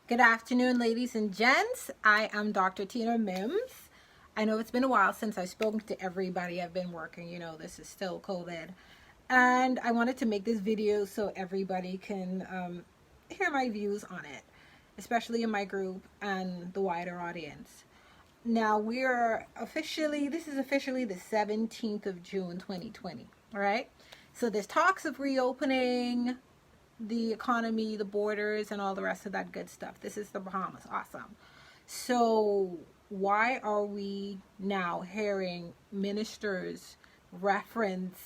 Good afternoon, ladies and gents. I am Dr. Tina Mims. I know it's been a while since I've spoken to everybody. I've been working, this is still COVID. And I wanted to make this video so everybody can hear my views on it, especially in my group and the wider audience. Now, this is officially the 17th of June, 2020, all right? So there's talks of reopening the economy, the borders, and all the rest of that good stuff. This is the Bahamas. Awesome. So, why are we now hearing ministers reference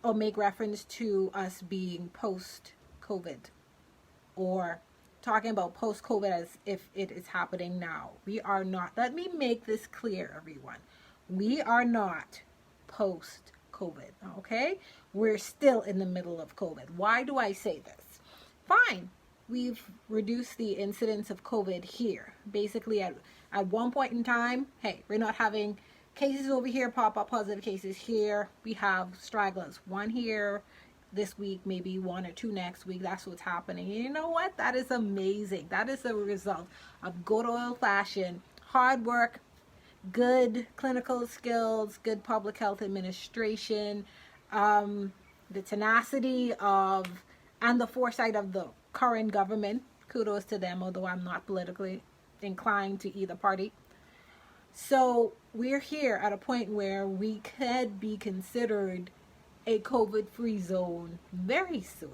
or make reference to us being post COVID or talking about post COVID as if it is happening now? We are not. Let me make this clear, everyone. We are not post COVID, okay? We're still in the middle of COVID. Why do I say this? Fine, we've reduced the incidence of COVID here. Basically, at one point in time, hey, we're not having cases over here pop up, positive cases here. We have stragglers, one here this week, maybe one or two next week. That's what's happening. And you know what? That is amazing. That is a result of good old-fashioned hard work, good clinical skills, good public health administration, the tenacity of and the foresight of the current government. Kudos to them, although I'm not politically inclined to either party. So we're here at a point where we could be considered a COVID-free zone very soon.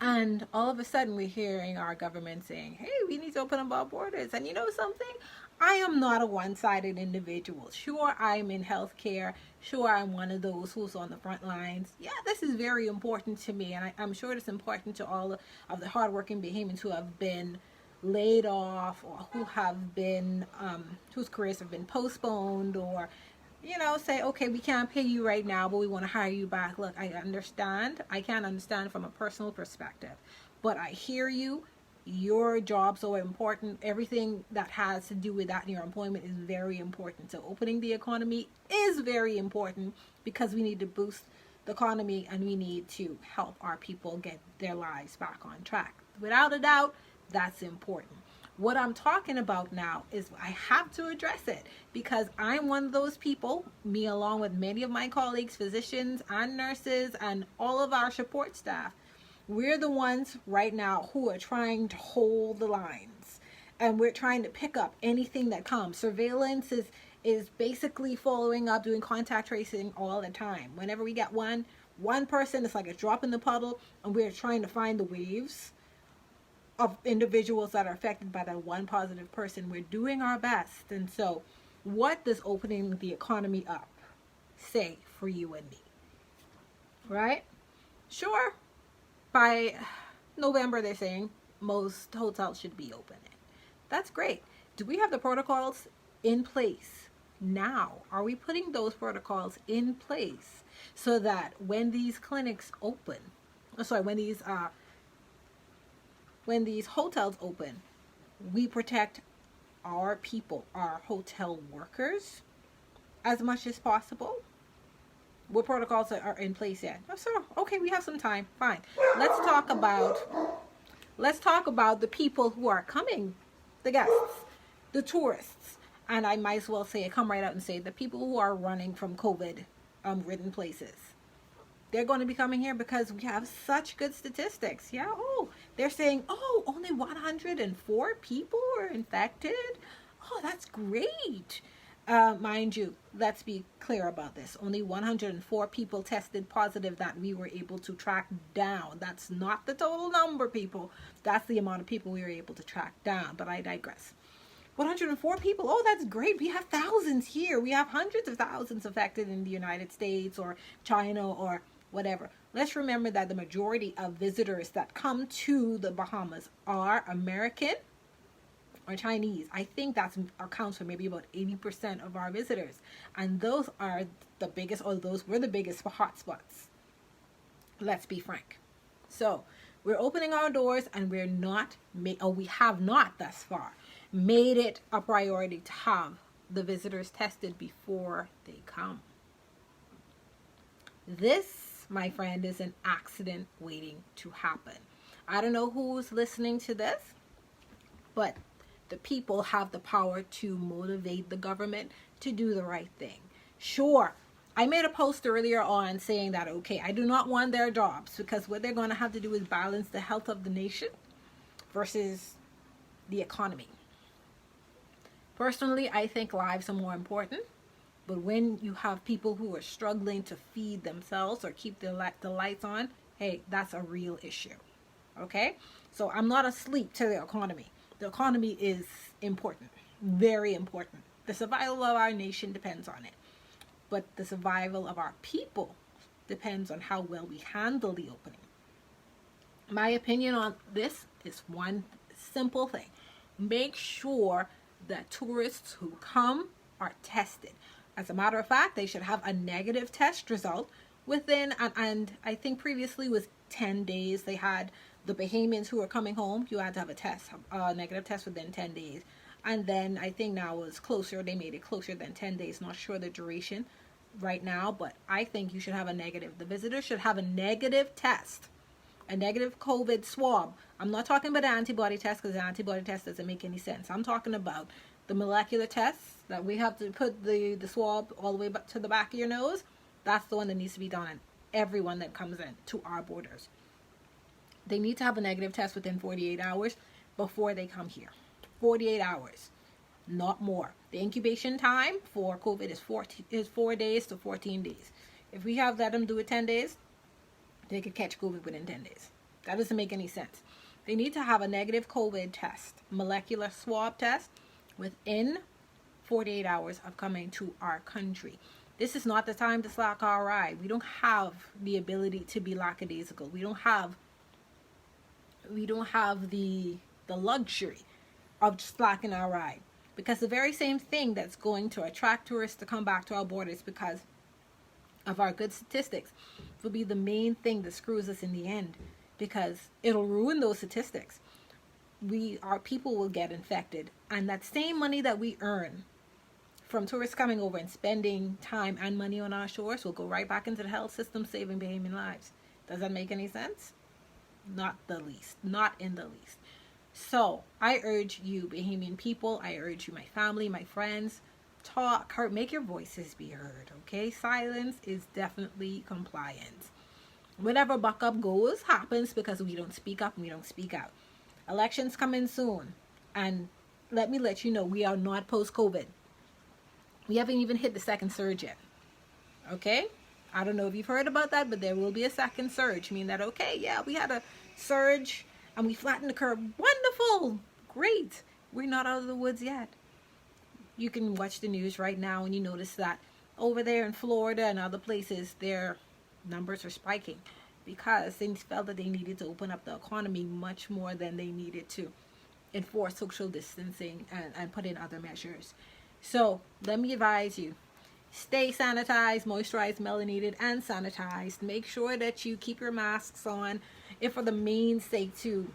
And all of a sudden we're hearing our government saying, hey, we need to open up our borders. And you know something? I am not a one-sided individual. Sure, I'm in healthcare. Sure, I'm one of those who's on the front lines. Yeah, this is very important to me. And I'm sure it's important to all of the hardworking Bahamians who have been laid off or who have been, whose careers have been postponed or say, okay, we can't pay you right now, but we want to hire you back. Look, I understand. I can't understand from a personal perspective, but I hear you. Your job's so important. Everything that has to do with that in your employment is very important. So opening the economy is very important because we need to boost the economy and we need to help our people get their lives back on track. Without a doubt, that's important. What I'm talking about now is I have to address it because I'm one of those people, me along with many of my colleagues, physicians and nurses and all of our support staff. We're the ones right now who are trying to hold the lines and we're trying to pick up anything that comes. Surveillance is basically following up, doing contact tracing all the time. Whenever we get one person, it's like a drop in the puddle and we're trying to find the waves of individuals that are affected by that one positive person. We're doing our best. And so what does opening the economy up say for you and me? Right? Sure, by November they're saying most hotels should be open. That's great. Do we have the protocols in place now? Are we putting those protocols in place so that when these clinics open, when these hotels open, we protect our people, our hotel workers, as much as possible? What protocols are in place yet? Oh, so okay, we have some time. Fine. Let's talk about the people who are coming, the guests, the tourists, and I might as well say it, come right out and say the people who are running from COVID ridden places. They're going to be coming here because we have such good statistics. Yeah. Oh, they're saying, oh, only 104 people were infected. Oh, that's great. Mind you, let's be clear about this. Only 104 people tested positive that we were able to track down. That's not the total number, people. That's the amount of people we were able to track down. But I digress. 104 people. Oh, that's great. We have thousands here. We have hundreds of thousands affected in the United States or China or whatever. Let's remember that the majority of visitors that come to the Bahamas are American or Chinese. I think that accounts for maybe about 80% of our visitors. And those are the biggest, or those were the biggest hotspots. Let's be frank. So we're opening our doors and we have not thus far made it a priority to have the visitors tested before they come. This, my friend, is an accident waiting to happen. I don't know who's listening to this, but the people have the power to motivate the government to do the right thing. Sure, I made a post earlier on saying that, okay, I do not want their jobs, because what they're going to have to do is balance the health of the nation versus the economy. Personally, I think lives are more important. But when you have people who are struggling to feed themselves or keep the lights on, hey, that's a real issue. Okay? So I'm not asleep to the economy. The economy is important, very important. The survival of our nation depends on it. But the survival of our people depends on how well we handle the opening. My opinion on this is one simple thing. Make sure that tourists who come are tested. As a matter of fact, they should have a negative test result within, and I think previously was 10 days. They had the Bahamians who were coming home, you had to have a negative test within 10 days. And then I think now it's closer, they made it closer than 10 days. Not sure the duration right now, but I think you should have a negative. The visitor should have a negative test, a negative COVID swab. I'm not talking about the antibody test, because the antibody test doesn't make any sense. I'm talking about the molecular tests that we have to put the swab all the way back to the back of your nose. That's the one that needs to be done on everyone that comes in to our borders. They need to have a negative test within 48 hours before they come here. 48 hours, not more. The incubation time for COVID is 4 days to 14 days. If we have let them do it 10 days, they could catch COVID within 10 days. That doesn't make any sense. They need to have a negative COVID test, molecular swab test, within 48 hours of coming to our country. This is not the time to slack our ride. We don't have the ability to be lackadaisical. We don't have the luxury of slacking our ride, because the very same thing that's going to attract tourists to come back to our borders because of our good statistics will be the main thing that screws us in the end, because it'll ruin those statistics. Our people will get infected, and that same money that we earn from tourists coming over and spending time and money on our shores will go right back into the health system, saving Bahamian lives. Does that make any sense? Not the least. Not in the least. So I urge you, Bahamian people, I urge you, my family, my friends, talk, make your voices be heard. Okay? Silence is definitely compliance. Whatever buck up goes happens because we don't speak up and we don't speak out. Elections coming soon, and let me let you know, we are not post-COVID. We haven't even hit the second surge yet. Okay? I don't know if you've heard about that, but there will be a second surge. Meaning that, okay, yeah, we had a surge and we flattened the curve. Wonderful! Great! We're not out of the woods yet. You can watch the news right now and you notice that over there in Florida and other places, their numbers are spiking, because they felt that they needed to open up the economy much more than they needed to enforce social distancing and put in other measures. So let me advise you, stay sanitized, moisturized, melanated, and sanitized. Make sure that you keep your masks on, if for the main sake to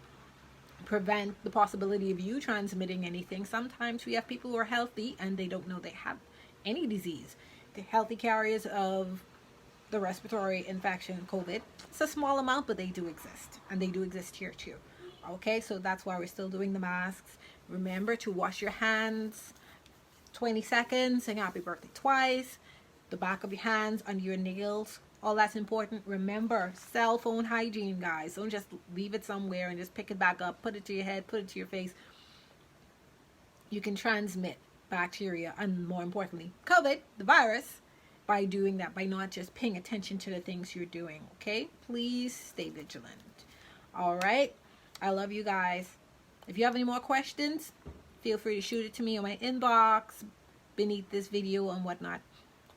prevent the possibility of you transmitting anything. Sometimes we have people who are healthy and they don't know they have any disease. They're healthy carriers of the respiratory infection, COVID. It's a small amount, but they do exist, and they do exist here too. Okay, so that's why we're still doing the masks. Remember to wash your hands 20 seconds, sing happy birthday twice, the back of your hands, under your nails, all that's important. Remember, cell phone hygiene, guys. Don't just leave it somewhere and just pick it back up, put it to your head, put it to your face. You can transmit bacteria and, more importantly, COVID, the virus, by doing that, by not just paying attention to the things you're doing. Okay, please stay vigilant. All right, I love you guys. If you have any more questions, feel free to shoot it to me on my inbox beneath this video and whatnot.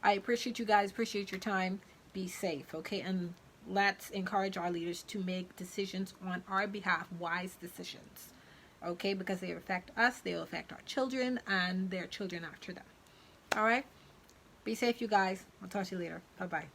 I appreciate you guys, appreciate your time. Be safe, okay? And let's encourage our leaders to make decisions on our behalf, wise decisions, okay? Because they affect us, they will affect our children and their children after them. All right? Be safe, you guys. I'll talk to you later. Bye-bye.